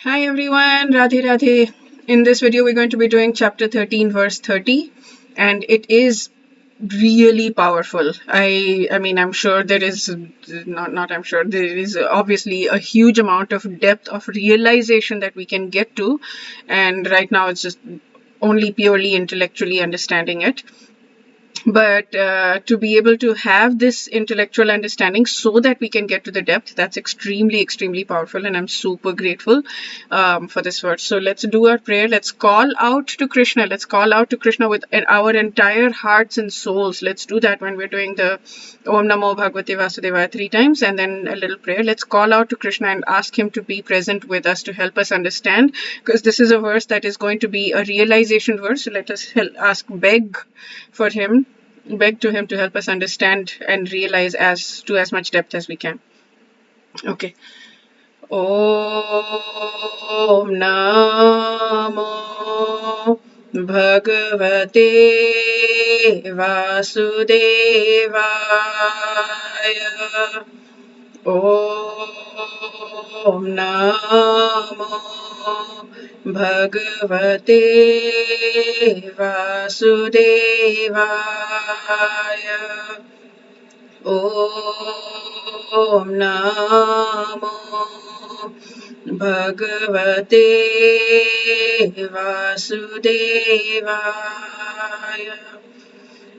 Hi everyone, Radhe Radhe. In this video, we're going to be doing chapter 13, verse 30, and it is really powerful. I mean, I'm sure there is I'm sure there is obviously a huge amount of depth of realization that we can get to, and right now it's just only purely intellectually understanding it. But to be able to have this intellectual understanding so that we can get to the depth, that's extremely powerful, and I'm super grateful for this verse. So let's do our prayer. Let's call out to Krishna. Let's call out to Krishna with our entire hearts and souls. Let's do that when we're doing the Om Namo Bhagavate Vasudevaya 3 times, and then a little prayer. Let's call out to Krishna and ask him to be present with us to help us understand, because this is a verse that is going to be a realization verse. So let us beg to him to help us understand and realize as much depth as we can. Okay. Om Namo Bhagavate Vasudevaya. Om Namo Bhagavate Vasudevaya. Om Namo Bhagavate Vasudevaya.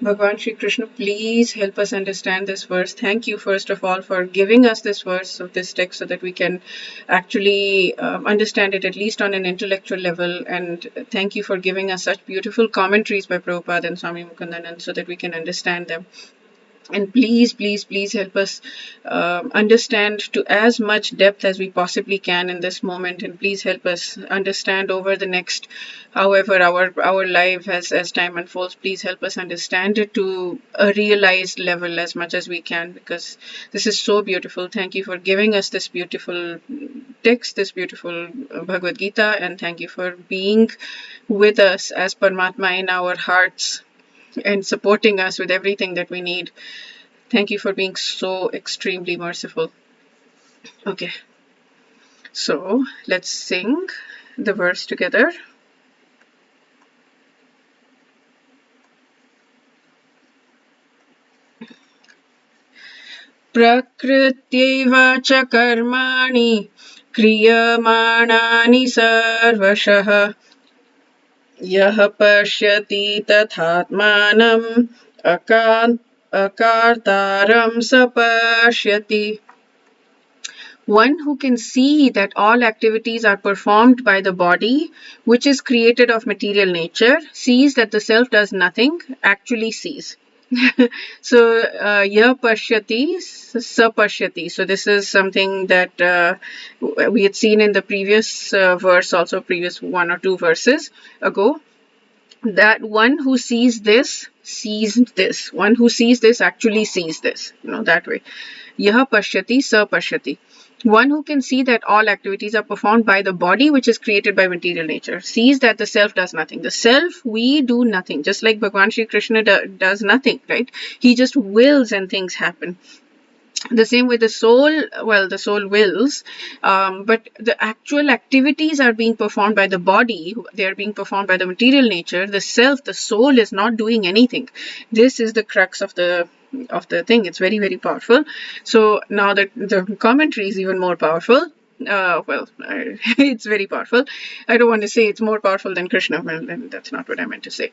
Bhagwan Shri Krishna, please help us understand this verse. Thank you, first of all, for giving us this verse of this text so that we can actually understand it, at least on an intellectual level. And thank you for giving us such beautiful commentaries by Prabhupada and Swami Mukundanand so that we can understand them. And please help us understand to as much depth as we possibly can in this moment, and please help us understand over the next however our life as time unfolds. Please help us understand it to a realized level as much as we can, because this is so beautiful. Thank you for giving us this beautiful text, this beautiful Bhagavad Gita, and thank you for being with us as Paramatma in our hearts and supporting us with everything that we need. Thank you for being so extremely merciful. Okay, so let's sing the verse together. Prakrityeva cha karmani kriyamanani sarvashah yah pashyati tathatmanam akartaram sapashyati. One who can see that all activities are performed by the body, which is created of material nature, sees that the self does nothing, actually sees. So, ya pashyati, sapashyati. So, this is something that we had seen in the previous verse, also previous 1 or 2 verses ago. That one who sees this one who sees this actually sees this, that way. Yah pashyati sa pashyati. One who can see that all activities are performed by the body, which is created by material nature, sees that the self does nothing. The self, we do nothing, just like Bhagwan Shri Krishna does nothing, right? He just wills and things happen. The same with the soul, well, the soul wills, but the actual activities are being performed by the body. They are being performed by the material nature. The self, the soul, is not doing anything. This is the crux of the thing. It's very powerful. So now that the commentary is even more powerful, it's very powerful. I don't want to say it's more powerful than Krishna. Well, that's not what I meant to say.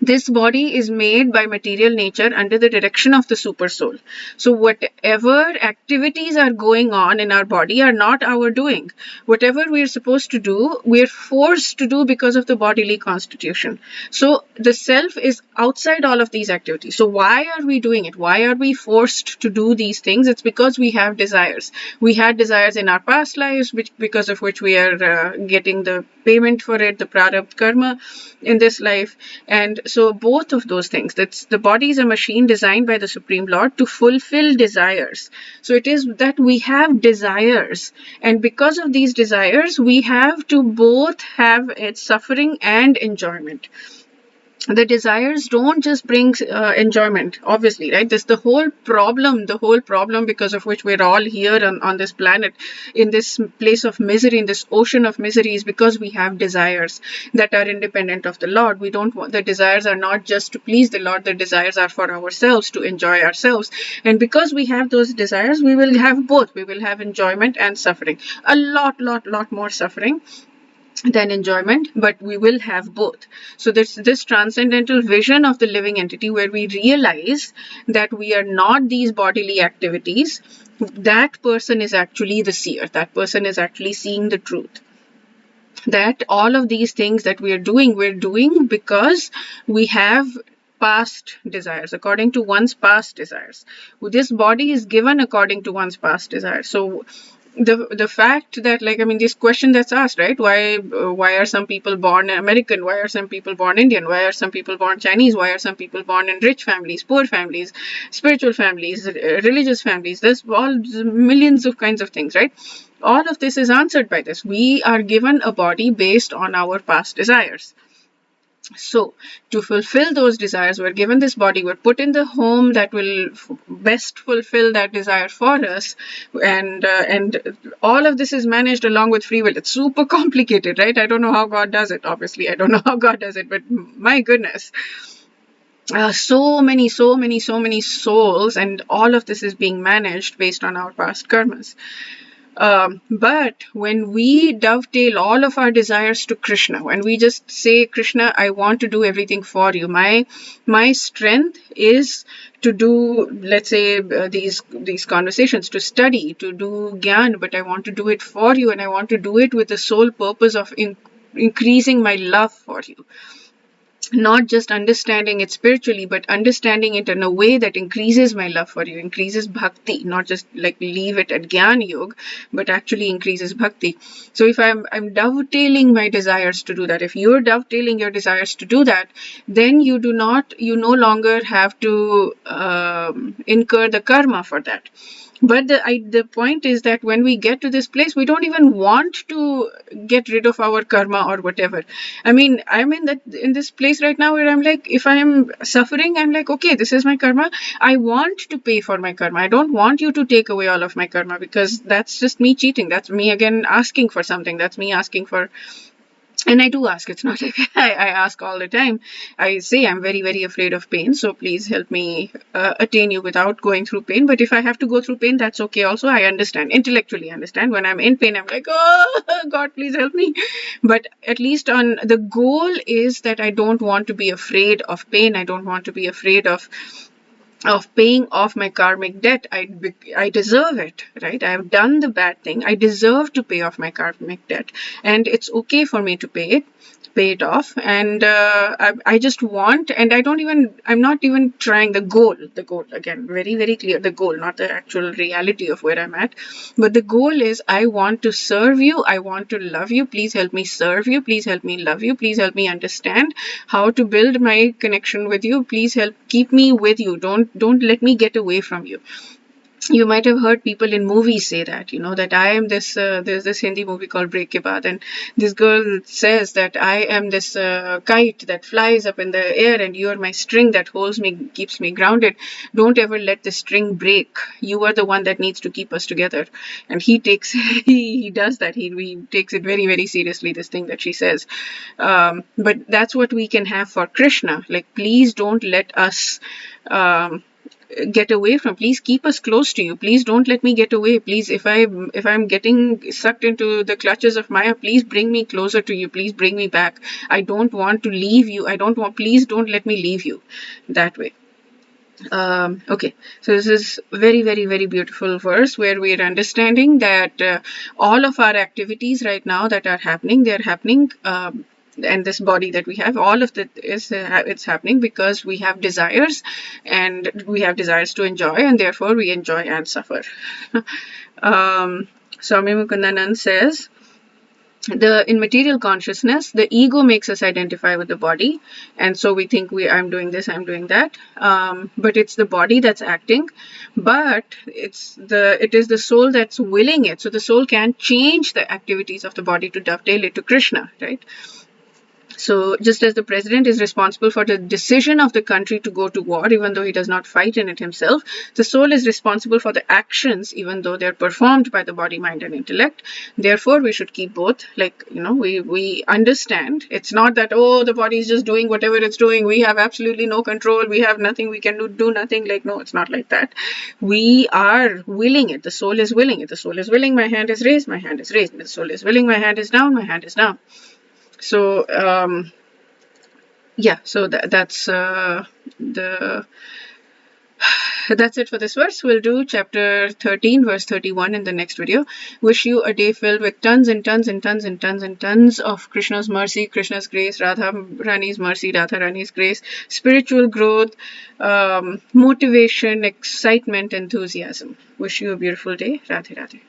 This body is made by material nature under the direction of the super soul. So whatever activities are going on in our body are not our doing. Whatever we are supposed to do, we are forced to do because of the bodily constitution. So the self is outside all of these activities. So why are we doing it? Why are we forced to do these things? It's because we have desires. We had desires in our past lives, because of which we are getting the payment for it, the prarabdha karma in this life. And so both of those things, that's the body is a machine designed by the Supreme Lord to fulfill desires. So it is that we have desires, and because of these desires we have to both have its suffering and enjoyment. the desires don't just bring enjoyment, obviously, right? This the whole problem because of which we're all here on this planet, in this place of misery, in this ocean of misery, is because we have desires that are independent of the Lord. We don't want, the desires are not just to please the Lord, the desires are for ourselves, to enjoy ourselves. And because we have those desires, we will have both. We will have enjoyment and suffering, a lot more suffering than enjoyment, but we will have both. So there's this transcendental vision of the living entity where we realize that we are not these bodily activities. That person is actually the seer. That person is actually seeing the truth. That all of these things that we're doing because we have past desires, according to one's past desires. This body is given according to one's past desires. So the fact that, like, I mean, this question that's asked, right? Why are some people born American? Why are some people born Indian? Why are some people born Chinese? Why are some people born in rich families, poor families, spiritual families, religious families? There's all millions of kinds of things, right? All of this is answered by this. We are given a body based on our past desires. So, to fulfill those desires, we're given this body, we're put in the home that will best fulfill that desire for us, and all of this is managed along with free will. It's super complicated, right? I don't know how God does it. Obviously, I don't know how God does it, but my goodness. So many souls, and all of this is being managed based on our past karmas. But when we dovetail all of our desires to Krishna, when we just say, Krishna, I want to do everything for you. My strength is to do, let's say, these conversations, to study, to do gyan, but I want to do it for you, and I want to do it with the sole purpose of increasing my love for you. Not just understanding it spiritually, but understanding it in a way that increases my love for you, increases bhakti, not just like leave it at Gyan Yoga, but actually increases bhakti. So if I'm dovetailing my desires to do that, if you're dovetailing your desires to do that, then you no longer have to incur the karma for that. But the point is that when we get to this place, we don't even want to get rid of our karma or whatever. I mean, I'm in this place right now where I'm like, if I'm suffering, I'm like, okay, this is my karma. I want to pay for my karma. I don't want you to take away all of my karma, because that's just me cheating. That's me again asking for something. That's me asking for. And I do ask. It's not like I ask all the time. I say I'm very afraid of pain, so please help me attain you without going through pain. But if I have to go through pain, that's okay also. I understand, intellectually understand. When I'm in pain, I'm like, oh, God, please help me. But at least on the goal is that I don't want to be afraid of pain. I don't want to be afraid of paying off my karmic debt. I deserve it, right? I have done the bad thing. I deserve to pay off my karmic debt, and it's okay for me to pay it off. And I just want, and I'm not even trying the goal again, very clear, the goal, not the actual reality of where I'm at, but the goal is I want to serve you. I want to love you. Please help me serve you. Please help me love you. Please help me understand how to build my connection with you. Please help keep me with you. Don't let me get away from you. You might have heard people in movies say that, that I am this, there's this Hindi movie called Break Ke Baad, and this girl says that I am this kite that flies up in the air, and you are my string that holds me, keeps me grounded. Don't ever let the string break. You are the one that needs to keep us together. And he does that. He takes it very seriously, this thing that she says. But that's what we can have for Krishna. Like, please don't let us get away from. Please keep us close to you. Please don't let me get away. Please, if I'm getting sucked into the clutches of Maya, please bring me closer to you. Please bring me back. I don't want to leave you. Please don't let me leave you that way. Okay, so this is very beautiful verse where we're understanding that all of our activities right now that are happening, they're happening, and this body that we have, all of that is it's happening because we have desires, and we have desires to enjoy, and therefore we enjoy and suffer. Swami Mukundanand says, in material consciousness, the ego makes us identify with the body, and so we think I'm doing this, I'm doing that, but it's the body that's acting, but it is the soul that's willing it. So the soul can change the activities of the body to dovetail it to Krishna, right? So just as the president is responsible for the decision of the country to go to war, even though he does not fight in it himself, the soul is responsible for the actions, even though they're performed by the body, mind, and intellect. Therefore, we should keep both. Like, we understand. It's not that, oh, the body is just doing whatever it's doing. We have absolutely no control. We have nothing. We can do nothing. Like, no, it's not like that. We are willing it. The soul is willing it. The soul is willing. My hand is raised. My hand is raised. The soul is willing. My hand is down. My hand is down. So, yeah, so that's it for this verse. We'll do chapter 13, verse 31 in the next video. Wish you a day filled with tons and tons and tons and tons and tons of Krishna's mercy, Krishna's grace, Radha Rani's mercy, Radha Rani's grace, spiritual growth, motivation, excitement, enthusiasm. Wish you a beautiful day. Radhe Radhe.